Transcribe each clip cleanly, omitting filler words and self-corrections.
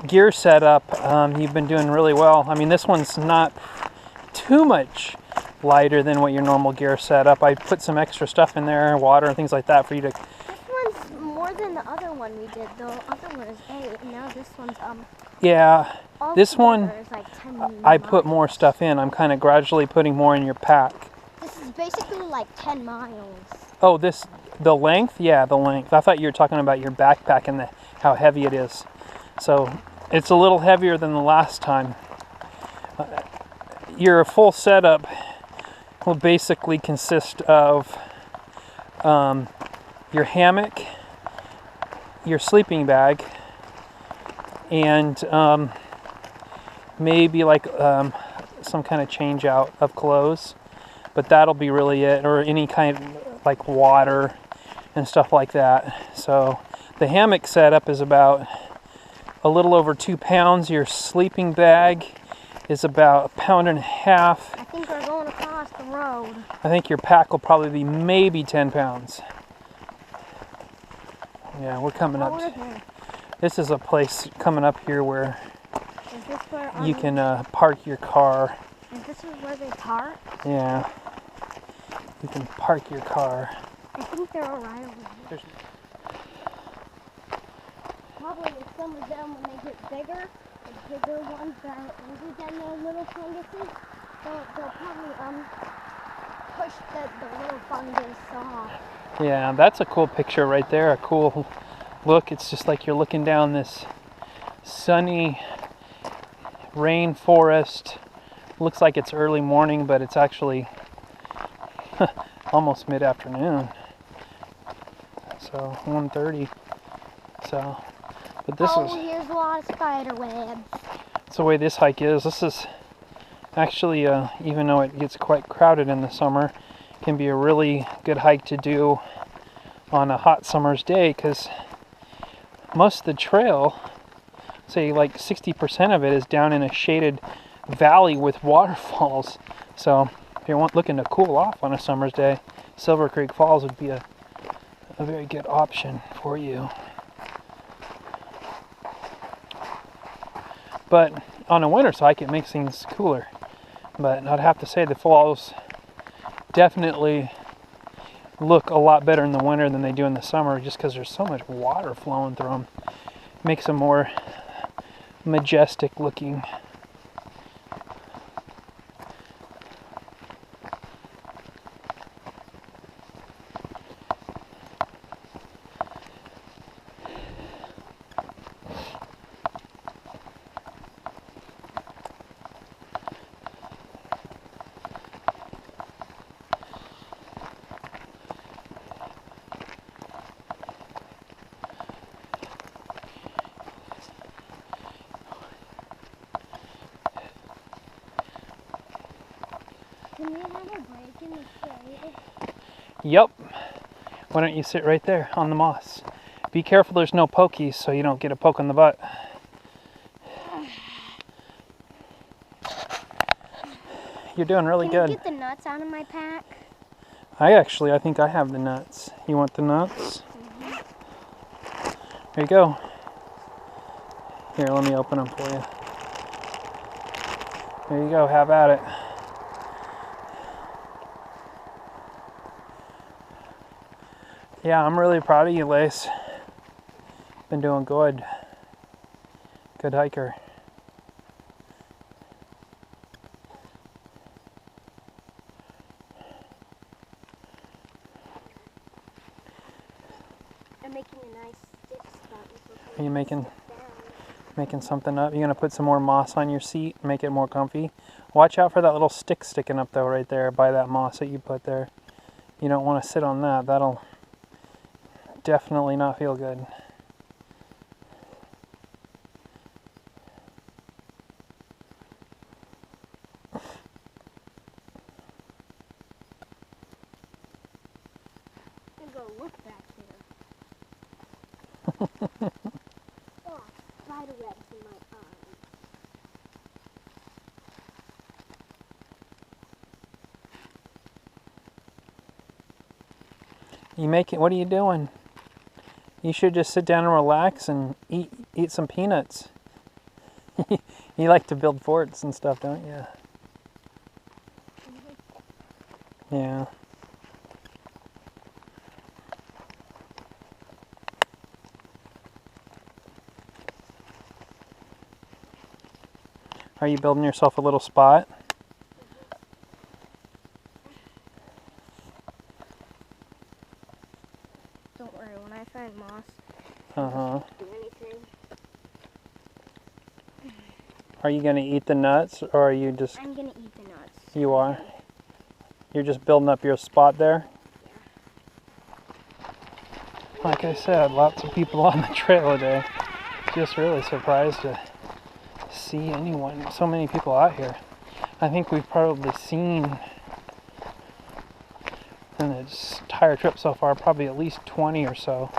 gear setup, you've been doing really well. I mean, this one's not too much lighter than what your normal gear setup. I put some extra stuff in there, water and things like that for you to... This one's more than the other one we did. The other one is 8, and now this one's Yeah, this one is like 10 I put more stuff in. I'm kind of gradually putting more in your pack. This is basically like 10 miles. Oh, the length? Yeah, the length. I thought you were talking about your backpack and how heavy it is. So it's a little heavier than the last time. Your full setup will basically consist of your hammock, your sleeping bag, and maybe like some kind of change out of clothes, but that'll be really it, or any kind of like water and stuff like that. So the hammock setup is about a little over 2 pounds. Your sleeping bag is about 1.5 pounds. I think we're going across the road. I think your pack will probably be maybe 10 pounds. Yeah, we're coming up. This is a place coming up here where you can park your car. Is this where they park? Yeah. You can park your car. I think they're all right over here. Probably some of them, when they get bigger, the bigger ones that are older than the little funguses, they'll probably push the little fungus off. Yeah, that's a cool picture right there. A cool look. It's just like you're looking down this sunny rainforest. Looks like it's early morning, but it's actually almost mid-afternoon. So 1:30. So, but this is. Here's a lot of spider webs. That's the way this hike is. This is actually, even though it gets quite crowded in the summer, can be a really good hike to do on a hot summer's day, because most of the trail, say like 60% of it, is down in a shaded valley with waterfalls. So if you're looking to cool off on a summer's day, Silver Creek Falls would be a very good option for you. But on a winter's hike, it makes things cooler. But I'd have to say the falls definitely look a lot better in the winter than they do in the summer, just because there's so much water flowing through them. Makes them more majestic looking. Can we have a break in the shade? Yep. Why don't you sit right there on the moss? Be careful there's no pokies so you don't get a poke in the butt. You're doing really good. Can you get the nuts out of my pack? I think I have the nuts. You want the nuts? There you go. Here, let me open them for you. There you go, have at it. Yeah, I'm really proud of you, Lace. Been doing good. Good hiker. I'm making a nice stick spot. Are you making something up? You gonna put some more moss on your seat, make it more comfy? Watch out for that little stick sticking up though, right there by that moss that you put there. You don't want to sit on that. That'll definitely not feel good. I'm gonna go look back there. Oh, spider webs in my eyes. What are you doing? You should just sit down and relax and eat some peanuts. You like to build forts and stuff, don't you? Yeah. Are you building yourself a little spot? Don't worry, when I find moss, Uh-huh. do anything. Are you going to eat the nuts, or are you just... I'm gonna eat the nuts. You are? You're just building up your spot there? Like I said, lots of people on the trail today. Just really surprised to see anyone, so many people out here. I think we've probably seen in this entire trip so far probably at least 20 or so.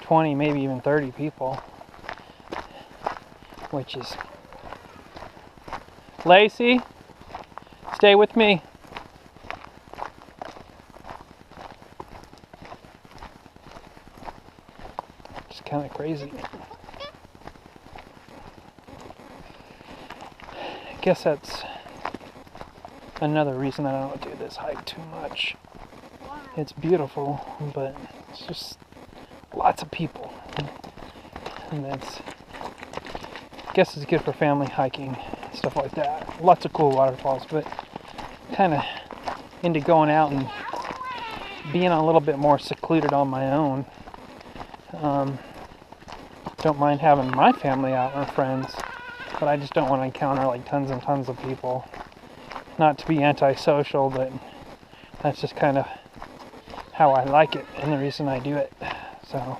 20, maybe even 30 people. Which is... Lacey, stay with me. It's kind of crazy. I guess that's another reason I don't do this hike too much. It's beautiful, but it's just lots of people. And that's, I guess it's good for family hiking, stuff like that. Lots of cool waterfalls, but kind of into going out and being a little bit more secluded on my own. Don't mind having my family out or friends, but I just don't want to encounter like tons and tons of people. Not to be antisocial, but that's just kind of how I like it and the reason I do it. So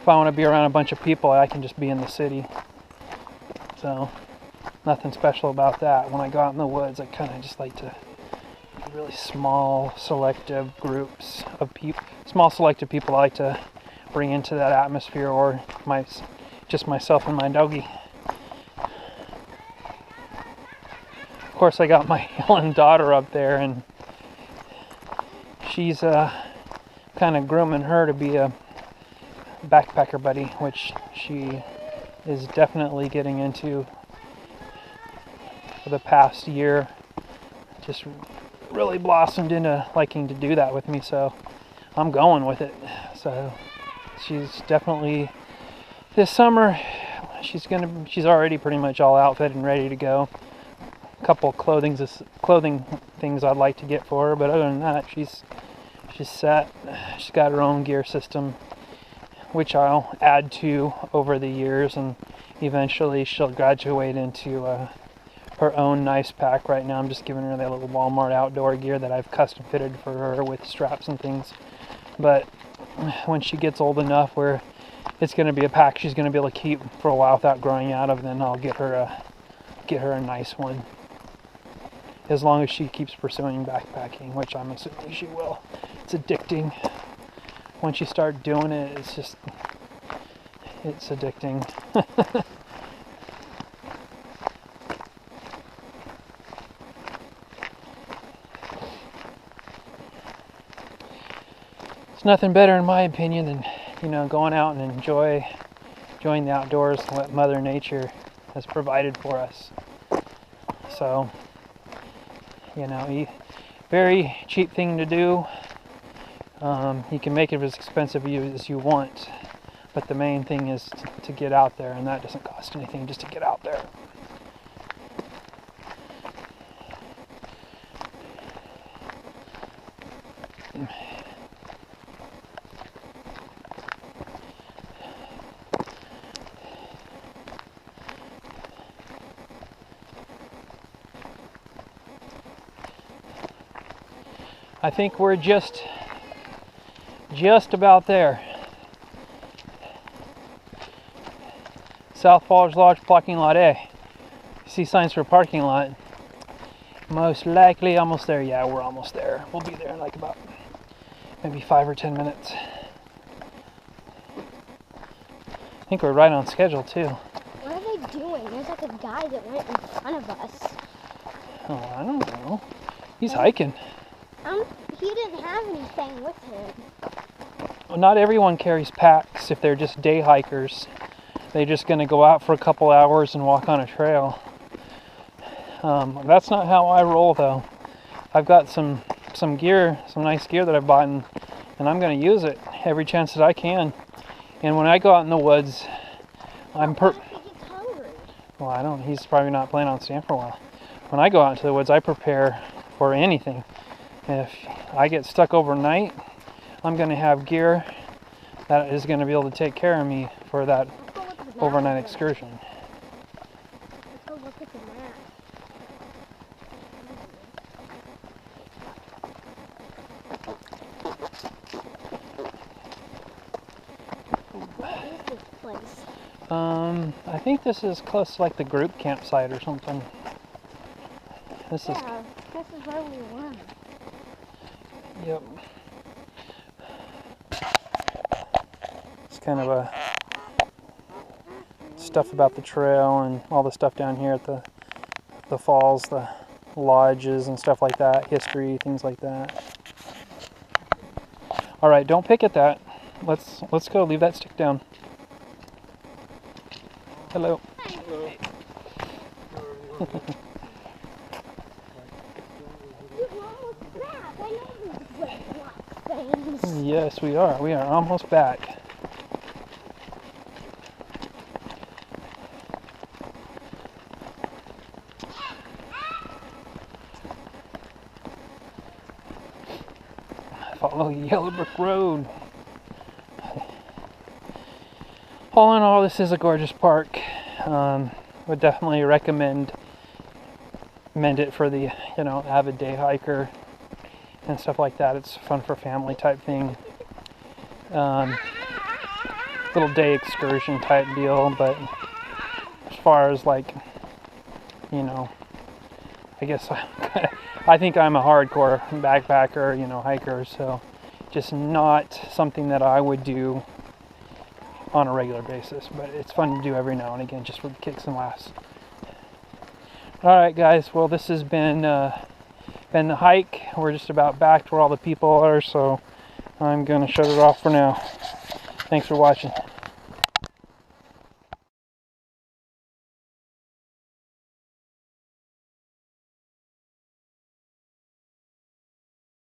if I want to be around a bunch of people, I can just be in the city. So nothing special about that. When I go out in the woods, I kind of just like to be really small, selective groups of people. Small, selective people I like to bring into that atmosphere, or just myself and my doggy. Of course, I got my young daughter up there, and she's kind of grooming her to be a backpacker buddy, which she is definitely getting into for the past year. Just really blossomed into liking to do that with me, so I'm going with it. So she's definitely, this summer she's already pretty much all outfitted and ready to go. A couple clothing things I'd like to get for her, but other than that, she's set. She's got her own gear system, which I'll add to over the years, and eventually she'll graduate into her own nice pack. Right now I'm just giving her that little Walmart outdoor gear that I've custom fitted for her with straps and things. But when she gets old enough where it's going to be a pack she's going to be able to keep for a while without growing out of, then I'll get her a nice one. As long as she keeps pursuing backpacking, which I'm assuming she will. It's addicting. Once you start doing it, it's addicting. It's nothing better, in my opinion, than going out and enjoying the outdoors and what Mother Nature has provided for us. So, very cheap thing to do. You can make it as expensive as you want, but the main thing is to get out there, and that doesn't cost anything just to get out there. I think we're just about there. South Falls Lodge parking lot A. See signs for parking lot. Most likely almost there. Yeah, we're almost there. We'll be there in like about maybe 5 or 10 minutes. I think we're right on schedule too. What are they doing? There's like a guy that went in front of us. Oh, I don't know. He's hiking. He didn't have anything with him. not everyone carries packs if they're just day hikers. They're just going to go out for a couple hours and walk on a trail. That's not how I roll, though. I've got some gear, some nice gear that I've bought, and I'm going to use it every chance that I can. And when I go out in the woods, well, I don't. He's probably not planning on staying for a while. When I go out into the woods, I prepare for anything. If I get stuck overnight, I'm going to have gear that is going to be able to take care of me for that overnight excursion. Let's go look at the map. What is this place? I think this is close to like the group campsite or something. This is where we were. Yep. It's kind of a stuff about the trail and all the stuff down here at the falls, the lodges and stuff like that, history, things like that. All right, don't pick at that. Let's go. Leave that stick down. Hello. Hello. Yes, we are. We are almost back. Follow Yellow Brick Road. All in all, this is a gorgeous park. Would definitely recommend it for the avid day hiker and stuff like that. It's fun for family type thing. Little day excursion type deal, but as far as like, I guess I think I'm a hardcore backpacker, hiker, so just not something that I would do on a regular basis, but it's fun to do every now and again, just for the kicks and laughs. All right, guys. Well, this has been the hike. We're just about back to where all the people are, so I'm gonna shut it off for now. Thanks for watching.